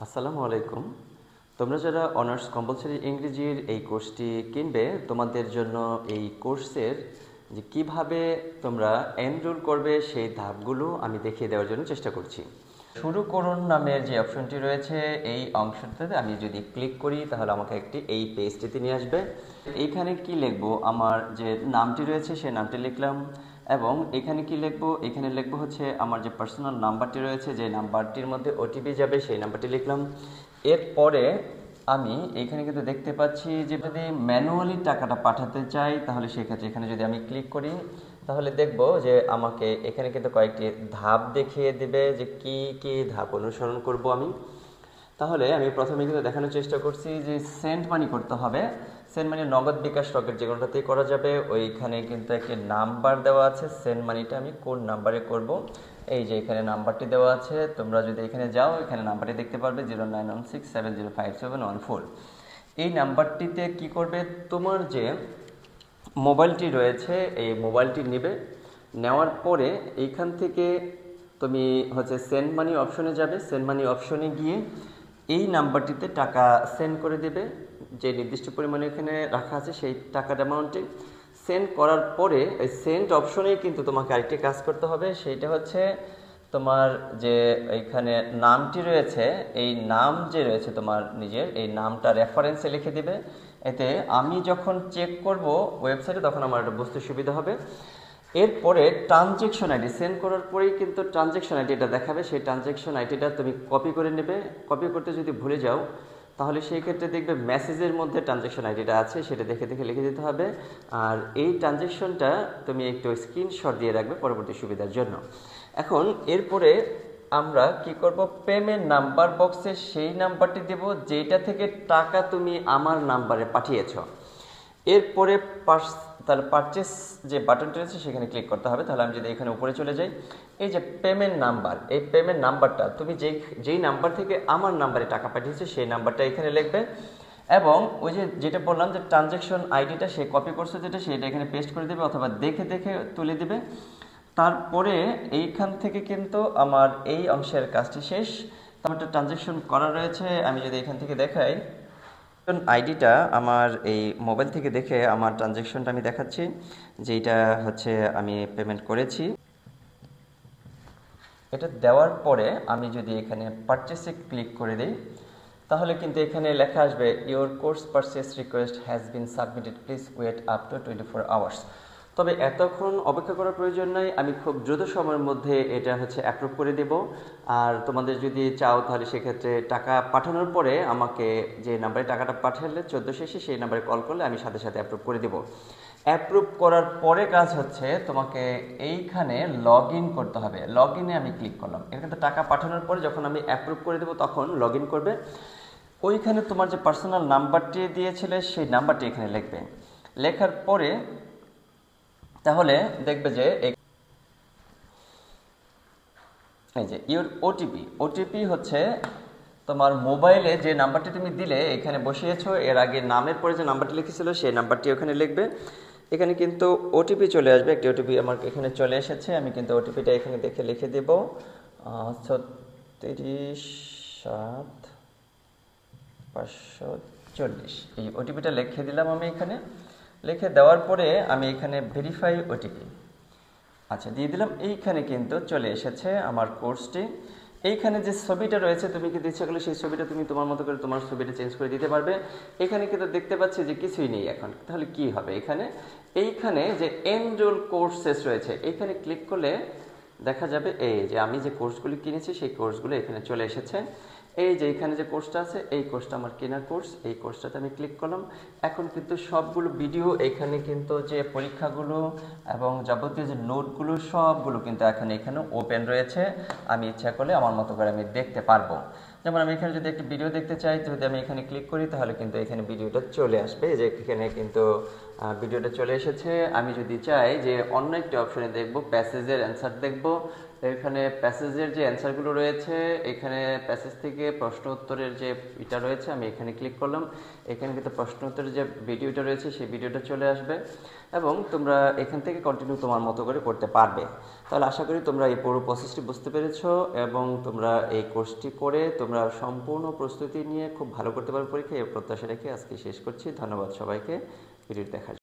আসসালামু আলাইকুম। তোমরা যারা অনার্স কম্পালসরি ইংরেজির এই কোর্সটি কিনবে, তোমাদের জন্য এই কোর্সের যে কিভাবে তোমরা এনরোল করবে সেই ধাপগুলো আমি দেখিয়ে দেওয়ার জন্য চেষ্টা করছি। শুরু করুন নামের যে অপশনটি রয়েছে এই অংশটাতে আমি যদি ক্লিক করি তাহলে আমাকে এই পেজটিতে নিয়ে আসবে। এইখানে কি লিখবো, আমার যে নামটি রয়েছে সেই নামটি লিখলাম এবং এখানে কি লিখবো, এখানে লিখবো হচ্ছে আমার যে পার্সোনাল নাম্বারটি রয়েছে, যে নাম্বারটির মধ্যে ওটিপি যাবে সেই নাম্বারটি লিখলাম। এরপরে আমি এখানে কিন্তু দেখতে পাচ্ছি যে যদি ম্যানুয়ালি টাকাটা পাঠাতে চাই তাহলে সেক্ষেত্রে এখানে যদি আমি ক্লিক করি তাহলে দেখব যে আমাকে এখানে কিন্তু কয়েকটি ধাপ দেখিয়ে দিবে যে কি কি ধাপ অনুসরণ করব আমি। তাহলে আমি প্রথমে কিন্তু দেখানোর চেষ্টা করছি যে সেন্ড মানি করতে হবে। সেন্ড মানি নগদ, বিকাশ, রকেট যে কোনোটাতেই করা যাবে। ওইখানে কিন্তু একটি নাম্বার দেওয়া আছে, সেন্ড মানিটা আমি কোন নাম্বারে করব। এই যে এখানে নাম্বারটি দেওয়া আছে, তোমরা যদি এখানে যাও এখানে নাম্বারটি দেখতে পারবে 0916705704। এই নাম্বারটিতে কি করবে, তোমার যে মোবাইলটি রয়েছে এই মোবাইলটি নেবে। নেওয়ার পরে এইখান থেকে তুমি হচ্ছে সেন্ড মানি অপশনে যাবে। সেন্ড মানি অপশনে গিয়ে এই নাম্বারটিতে টাকা সেন্ড করে দেবে, যে নির্দিষ্ট পরিমাণে এখানে রাখা আছে সেই টাকার অ্যামাউন্টে। সেন্ড করার পরে এই সেন্ড অপশনেই কিন্তু তোমাকে আরেকটি কাজ করতে হবে, সেইটা হচ্ছে তোমার যে এইখানে নামটি রয়েছে এই নাম যে রয়েছে তোমার নিজের, এই নামটা রেফারেন্সে লিখে দিবে। এতে আমি যখন চেক করব ওয়েবসাইটে তখন আমার একটা বুঝতে সুবিধা হবে। এরপরে ট্রানজ্যাকশন আইডি সেন্ড করার পরেই কিন্তু ট্রানজ্যাকশন আইডিটা দেখাবে। সেই ট্রানজ্যাকশন আইডিটা তুমি কপি করে নেবে। কপি করতে যদি ভুলে যাও তাহলে সেই ক্ষেত্রে দেখবে মেসেজের মধ্যে ট্রানজ্যাকশন আইডিটা আছে, সেটা দেখে দেখে লিখে দিতে হবে। আর এই ট্রানজ্যাকশনটা তুমি একটু স্ক্রিনশট দিয়ে রাখবে পরবর্তী সুবিধার জন্য। এখন এরপরে আমরা কি করব, পেমেন্ট নাম্বার বক্সে সেই নাম্বারটি দেব যেটা থেকে টাকা তুমি আমার নাম্বারে পাঠিয়েছ। এরপরে তাহলে পারচেস যে বাটনটি রয়েছে সেখানে ক্লিক করতে হবে। তাহলে আমি যদি এখানে উপরে চলে যাই, এই যে পেমেন্ট নাম্বার, এই পেমেন্ট নাম্বারটা তুমি যেই নাম্বার থেকে আমার নাম্বারে টাকা পাঠিয়েছে সেই নাম্বারটা এখানে লিখবে এবং ওই যেটা বললাম যে ট্রানজ্যাকশন আইডিটা সে কপি করছে যেটা সেটা এখানে পেস্ট করে দেবে অথবা দেখে দেখে তুলে দেবে। তারপরে এইখান থেকে কিন্তু আমার এই অংশের কাজটি শেষ। আমার একটা ট্রানজ্যাকশন করা রয়েছে, আমি যদি এখান থেকে দেখাই আইডিটা আমার এই মোবাইল থেকে দেখে আমার ট্রানজ্যাকশনটা আমি দেখাচ্ছি, যেটা হচ্ছে আমি পেমেন্ট করেছি। এটা দেওয়ার পরে আমি যদি এখানে পারচেসে ক্লিক করে দিই তাহলে কিন্তু এখানে লেখা আসবে your course purchase request has been submitted, please wait up to 24 hours. তবে এতক্ষণ অপেক্ষা করার প্রয়োজন নাই, আমি খুব দ্রুত সময়ের মধ্যে এটা হচ্ছে অ্যাপ্রুভ করে দেব। আর তোমাদের যদি চাও তাহলে সেক্ষেত্রে টাকা পাঠানোর পরে আমাকে যে নাম্বারে টাকাটা পাঠালে 14 শেষে সেই নাম্বারে কল করলে আমি সাথে সাথে অ্যাপ্রুভ করে দেব। অ্যাপ্রুভ করার পরে কাজ হচ্ছে তোমাকে এইখানে লগ ইন করতে হবে। লগ ইনে আমি ক্লিক করলাম। এখানে টাকা পাঠানোর পরে যখন আমি অ্যাপ্রুভ করে দেবো তখন লগ ইন করবে। ওইখানে তোমার যে পার্সোনাল নাম্বারটি দিয়েছিলে সেই নাম্বারটি এখানে লিখবে। লেখার পরে তাহলে দেখবে যে এই যে ইওর ওটিপি হচ্ছে তোমার মোবাইলে যে নাম্বারটি তুমি দিলে এখানে বসিয়েছো, এর আগে নামের পরে যে নাম্বারটি লিখেছিল সেই নাম্বারটি ওখানে লিখবে। এখানে কিন্তু ওটিপি চলে আসবে, একটি ওটিপি আমার এখানে চলে এসেছে। আমি কিন্তু ওটিপিটা এখানে দেখে লিখে দেব 37540। এই ওটিপিটা লিখে দিলাম আমি এখানে। লিখে দেওয়ার পরে আমি এখানে ভেরিফাই ওটিপি আচ্ছা দিয়ে দিলাম। এইখানে কিন্তু চলে এসেছে আমার কোর্সটি। এইখানে যে ছবিটা রয়েছে তুমি কিন্তু ইচ্ছা করলে সেই ছবিটা তুমি তোমার মতো করে তোমার ছবিটা চেঞ্জ করে দিতে পারবে। এখানে কিন্তু দেখতে পাচ্ছি যে কিছুই নেই এখন। তাহলে কি হবে, এইখানে যে এনরোল কোর্সেস রয়েছে এইখানে ক্লিক করলে দেখা যাবে এই যে আমি যে কোর্সগুলি কিনেছি সেই কোর্সগুলো এখানে চলে এসেছে। এই যে এখানে যে কোর্সটা আছে এই কোর্সটা আমার কেনার কোর্স, এই কোর্সটাতে আমি ক্লিক করলাম। এখন কিন্তু সবগুলো ভিডিও এখানে কিন্তু যে পরীক্ষাগুলো এবং যাবতীয় যে নোটগুলো সবগুলো কিন্তু এখানে ওপেন রয়েছে। আমি ইচ্ছা করলে আমার মতো করে আমি দেখতে পারবো। যেমন আমি এখানে যদি একটি ভিডিও দেখতে চাই, যদি আমি এখানে ক্লিক করি তাহলে কিন্তু এখানে ভিডিওটা চলে আসবে। যে এখানে কিন্তু ভিডিওটা চলে এসেছে। আমি যদি চাই যে অন্য একটি অপশনে দেখব, প্যাসেজের অ্যান্সার দেখব, এখানে প্যাসেজের যে অ্যান্সারগুলো রয়েছে, এখানে প্যাসেজ থেকে প্রশ্ন উত্তরের যে এটা রয়েছে, আমি এখানে ক্লিক করলাম। এখানে কিন্তু প্রশ্ন উত্তরের যে ভিডিওটা রয়েছে সেই ভিডিওটা চলে আসবে এবং তোমরা এখান থেকে কন্টিনিউ তোমার মতো করে করতে পারবে। তাহলে আশা করি তোমরা এই পুরো প্রসেসটি বুঝতে পেরেছো এবং তোমরা এই কোর্সটি করে তোমরা সম্পূর্ণ প্রস্তুতি নিয়ে খুব ভালো করতে পারবে পরীক্ষা, এই প্রত্যাশা রেখে আজকে শেষ করছি। ধন্যবাদ সবাইকে ভিডিও দেখার জন্য।